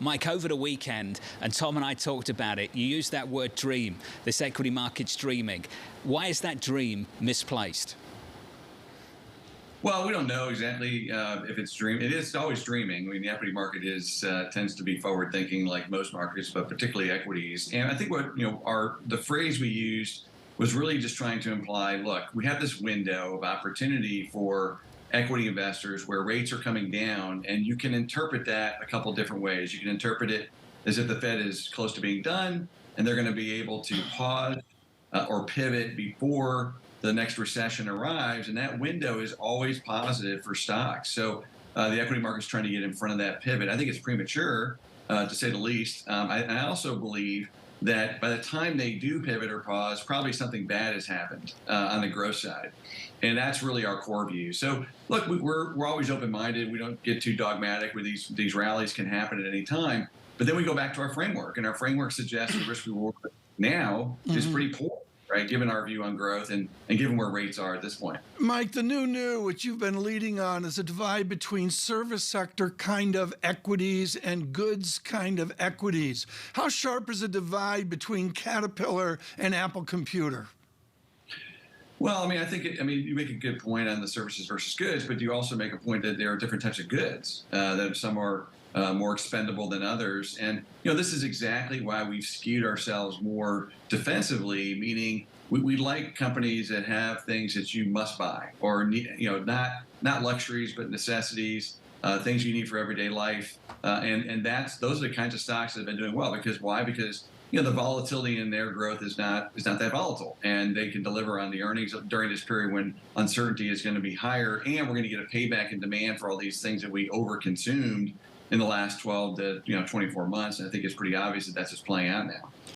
Mike, over the weekend, and Tom and I talked about it, you used that word dream, this equity market's dreaming. Why is that dream misplaced? Well, we don't know exactly if it's dream. It is always dreaming. I mean, the equity market tends to be forward-thinking, like most markets, but particularly equities. And I think what the phrase we used was really just trying to imply: look, we have this window of opportunity for equity investors where rates are coming down, and you can interpret that a couple different ways. You can interpret it as if the Fed is close to being done, and they're going to be able to pause or pivot before the next recession arrives, and that window is always positive for stocks. So the equity market's trying to get in front of that pivot. I think it's premature, to say the least. I also believe that by the time they do pivot or pause, probably something bad has happened on the growth side. And that's really our core view. So look, we're always open-minded. We don't get too dogmatic with these rallies can happen at any time. But then we go back to our framework, and our framework suggests the risk reward now is pretty poor, right, given our view on growth and given where rates are at this point. Mike, the new, which you've been leading on, is a divide between service sector kind of equities and goods kind of equities. How sharp is the divide between Caterpillar and Apple Computer? Well, I mean, I think you make a good point on the services versus goods, but you also make a point that there are different types of goods, that some are more expendable than others. And, this is exactly why we've skewed ourselves more defensively, meaning we like companies that have things that you must buy, or, not luxuries, but necessities, things you need for everyday life. And those are the kinds of stocks that have been doing well. Because why? Because the volatility in their growth is not that volatile, and they can deliver on the earnings during this period when uncertainty is going to be higher, and we're going to get a payback in demand for all these things that we overconsumed in the last 12 to 24 months. And I think it's pretty obvious that that's just playing out now.